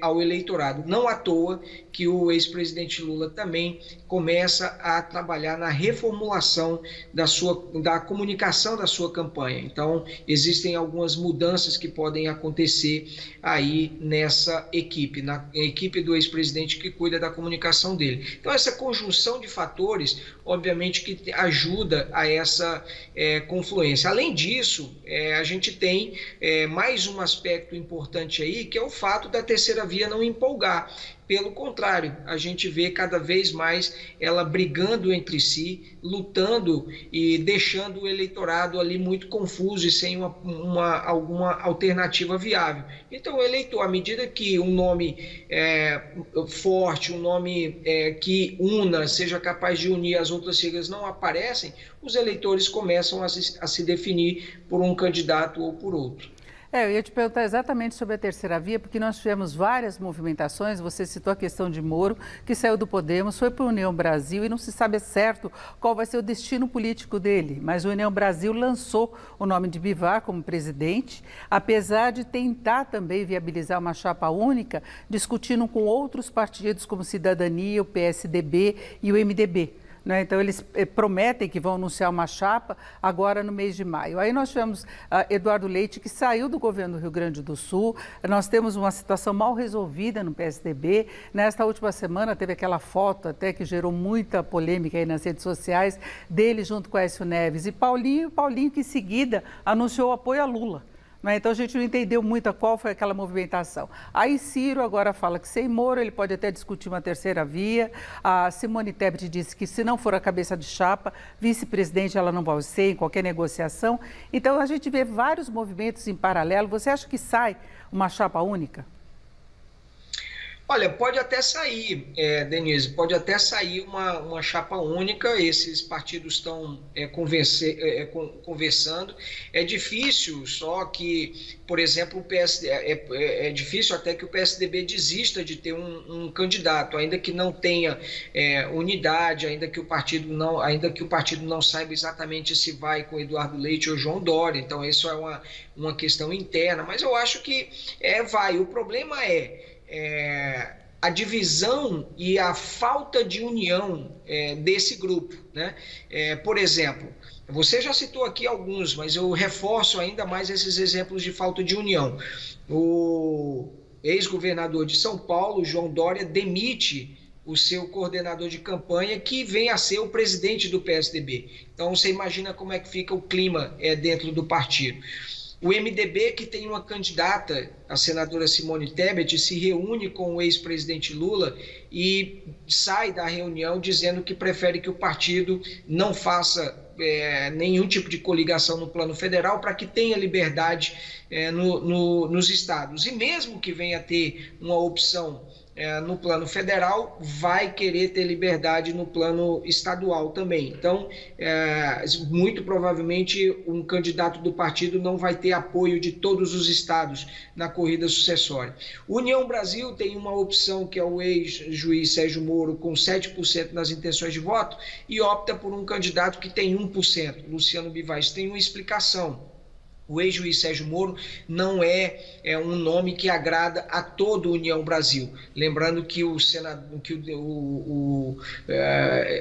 ao eleitorado. Não à toa que o ex-presidente Lula também começa a trabalhar na reformulação da comunicação da sua campanha. Então, existem algumas mudanças que podem acontecer aí nessa equipe, na equipe do ex-presidente que cuida da comunicação dele. Então, essa conjunção de fatores, obviamente, que ajuda a essa confluência. Além disso, a gente tem mais um aspecto importante aí, que é o fato da terceira via não empolgar. Pelo contrário, a gente vê cada vez mais ela brigando entre si, lutando e deixando o eleitorado ali muito confuso e sem alguma alternativa viável. Então, o eleitor, à medida que um nome forte, um nome que una, seja capaz de unir as outras siglas não aparecem, os eleitores começam a se definir por um candidato ou por outro. Eu ia te perguntar exatamente sobre a terceira via, porque nós tivemos várias movimentações. Você citou a questão de Moro, que saiu do Podemos, foi para a União Brasil e não se sabe certo qual vai ser o destino político dele. Mas a União Brasil lançou o nome de Bivar como presidente, apesar de tentar também viabilizar uma chapa única, discutindo com outros partidos como Cidadania, o PSDB e o MDB. Então, eles prometem que vão anunciar uma chapa agora no mês de maio. Aí nós tivemos Eduardo Leite, que saiu do governo do Rio Grande do Sul. Nós temos uma situação mal resolvida no PSDB. Nesta última semana teve aquela foto até que gerou muita polêmica aí nas redes sociais, dele junto com Aécio Neves e Paulinho que em seguida anunciou o apoio a Lula. Então, a gente não entendeu muito qual foi aquela movimentação. Aí Ciro agora fala que sem Moro ele pode até discutir uma terceira via. A Simone Tebet disse que se não for a cabeça de chapa, vice-presidente ela não vai ser em qualquer negociação. Então, a gente vê vários movimentos em paralelo. Você acha que sai uma chapa única? Olha, pode até sair, Denise, pode até sair uma chapa única. Esses partidos estão conversando. É difícil, só que, por exemplo, é difícil até que o PSDB desista de ter um candidato, ainda que não tenha unidade, ainda que o partido não saiba exatamente se vai com Eduardo Leite ou João Dória. Então, isso é uma questão interna, mas eu acho que vai. O problema a divisão e a falta de união desse grupo, né? Por exemplo, você já citou aqui alguns, mas eu reforço ainda mais esses exemplos de falta de união. O ex-governador de São Paulo, João Dória, demite o seu coordenador de campanha, que vem a ser o presidente do PSDB. Então, você imagina como é que fica o clima dentro do partido. O MDB, que tem uma candidata, a senadora Simone Tebet, se reúne com o ex-presidente Lula e sai da reunião dizendo que prefere que o partido não faça nenhum tipo de coligação no plano federal para que tenha liberdade nos estados. E mesmo que venha a ter uma opção no plano federal, vai querer ter liberdade no plano estadual também. Então, muito provavelmente, um candidato do partido não vai ter apoio de todos os estados na corrida sucessória. União Brasil tem uma opção, que é o ex-juiz Sérgio Moro, com 7% nas intenções de voto, e opta por um candidato que tem 1%, Luciano Bivar. Isso tem uma explicação. O ex-juiz Sérgio Moro não é um nome que agrada a todo a União Brasil. Lembrando que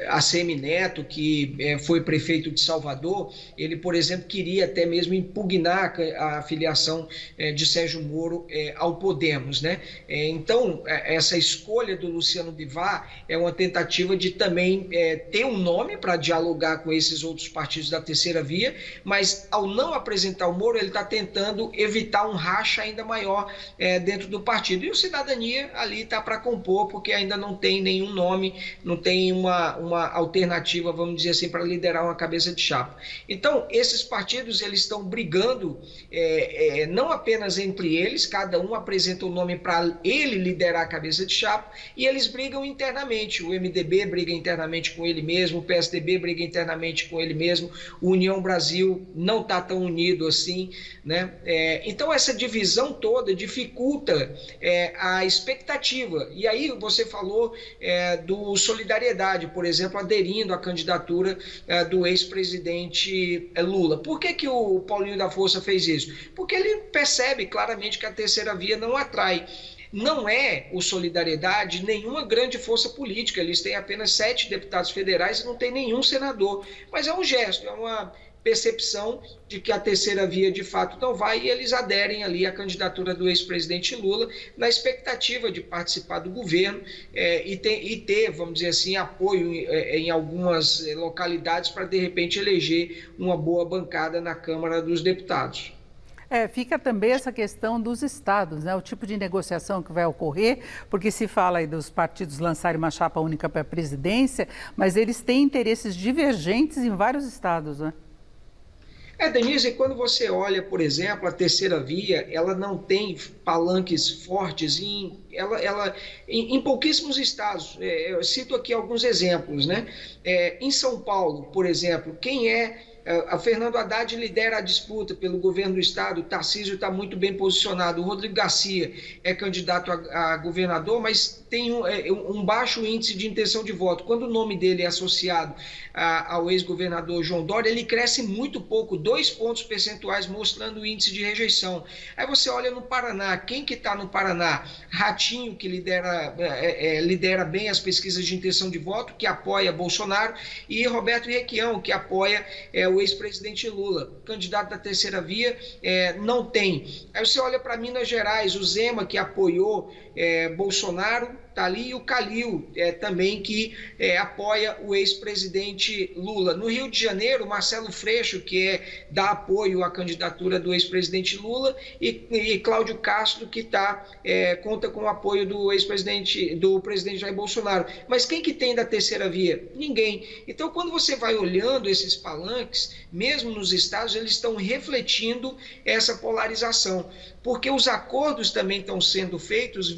ACM Neto, que foi prefeito de Salvador, ele, por exemplo, queria até mesmo impugnar a filiação de Sérgio Moro ao Podemos, né? Então, essa escolha do Luciano Bivar é uma tentativa de também ter um nome para dialogar com esses outros partidos da terceira via, mas ao não apresentar o Moro, ele está tentando evitar um racha ainda maior dentro do partido. E o Cidadania ali está para compor, porque ainda não tem nenhum nome, não tem uma alternativa, vamos dizer assim, para liderar uma cabeça de chapa. Então, esses partidos eles estão brigando não apenas entre eles, cada um apresenta um nome para ele liderar a cabeça de chapa, e eles brigam internamente. O MDB briga internamente com ele mesmo, o PSDB briga internamente com ele mesmo, o União Brasil não está tão unido assim, né? Então, essa divisão toda dificulta a expectativa. E aí você falou do Solidariedade, por exemplo, aderindo à candidatura do ex-presidente Lula. Por que o Paulinho da Força fez isso? Porque ele percebe claramente que a terceira via não atrai não é o Solidariedade nenhuma grande força política, eles têm apenas 7 deputados federais e não tem nenhum senador, mas é um gesto, é uma percepção de que a terceira via de fato não vai e eles aderem ali à candidatura do ex-presidente Lula na expectativa de participar do governo e ter, vamos dizer assim, apoio em algumas localidades para de repente eleger uma boa bancada na Câmara dos Deputados. Fica também essa questão dos estados, né? O tipo de negociação que vai ocorrer, porque se fala aí dos partidos lançarem uma chapa única para a presidência, mas eles têm interesses divergentes em vários estados, né? Denise, quando você olha, por exemplo, a terceira via, ela não tem palanques fortes em pouquíssimos estados. Eu cito aqui alguns exemplos, né? Em São Paulo, por exemplo, a Fernando Haddad lidera a disputa pelo governo do estado, o Tarcísio está muito bem posicionado, o Rodrigo Garcia é candidato a governador, mas tem um baixo índice de intenção de voto. Quando o nome dele é associado ao ex-governador João Dória, ele cresce muito pouco, 2 pontos percentuais, mostrando o índice de rejeição. Aí você olha no Paraná, quem que está no Paraná? Ratinho, que lidera bem as pesquisas de intenção de voto, que apoia Bolsonaro, e Roberto Requião, que apoia o ex-presidente Lula. Candidato da terceira via não tem. Aí você olha para Minas Gerais, o Zema, que apoiou Bolsonaro, está ali, e o Calil também, que apoia o ex-presidente Lula. No Rio de Janeiro, Marcelo Freixo, que dá apoio à candidatura do ex-presidente Lula, e Cláudio Castro, que conta com o apoio do presidente Jair Bolsonaro. Mas quem que tem da terceira via? Ninguém. Então, quando você vai olhando esses palanques, mesmo nos estados, eles estão refletindo essa polarização, porque os acordos também estão sendo feitos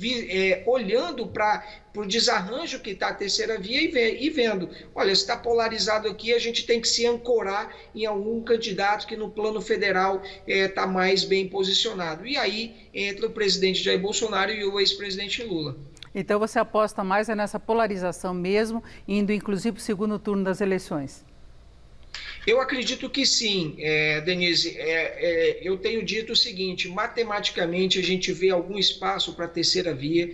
olhando para o desarranjo que está a terceira via e vendo, olha, se está polarizado aqui, a gente tem que se ancorar em algum candidato que no plano federal está mais bem posicionado. E aí entra o presidente Jair Bolsonaro e o ex-presidente Lula. Então você aposta mais nessa polarização mesmo, indo inclusive para o segundo turno das eleições? Eu acredito que sim, Denise. Eu tenho dito o seguinte, matematicamente a gente vê algum espaço para a terceira via,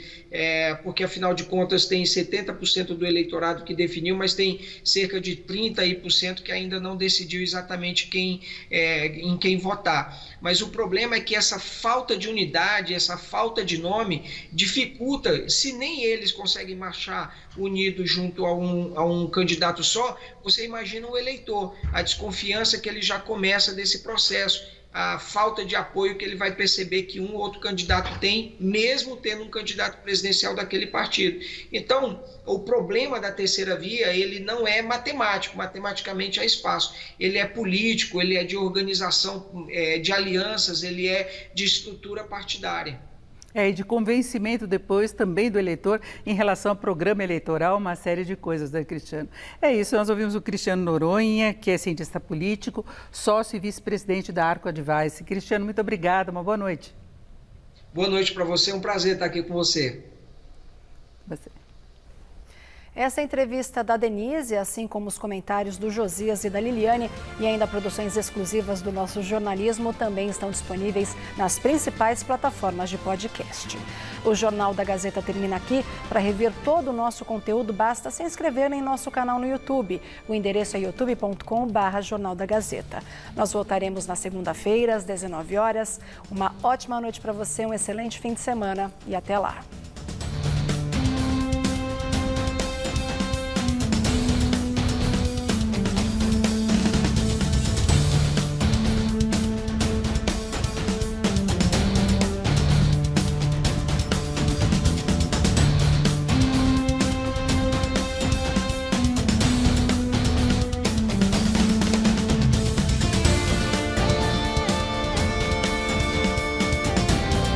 porque afinal de contas tem 70% do eleitorado que definiu, mas tem cerca de 30% que ainda não decidiu exatamente em quem votar. Mas o problema é que essa falta de unidade, essa falta de nome dificulta, se nem eles conseguem marchar unidos junto a um candidato só, você imagina o eleitor, a desconfiança que ele já começa desse processo, a falta de apoio que ele vai perceber que um ou outro candidato tem, mesmo tendo um candidato presidencial daquele partido. Então, o problema da terceira via, ele não é matemático, matematicamente há espaço. Ele é político, ele é de organização de alianças, ele é de estrutura partidária. E de convencimento depois também do eleitor em relação ao programa eleitoral, uma série de coisas, né, Cristiano? É isso, nós ouvimos o Cristiano Noronha, que é cientista político, sócio e vice-presidente da Arco Advice. Cristiano, muito obrigada, uma boa noite. Boa noite para você, é um prazer estar aqui com você. Essa entrevista da Denise, assim como os comentários do Josias e da Liliane e ainda produções exclusivas do nosso jornalismo também estão disponíveis nas principais plataformas de podcast. O Jornal da Gazeta termina aqui. Para rever todo o nosso conteúdo, basta se inscrever em nosso canal no YouTube. O endereço é youtube.com/Jornal da Gazeta. Nós voltaremos na segunda-feira, às 19 horas. Uma ótima noite para você, um excelente fim de semana e até lá.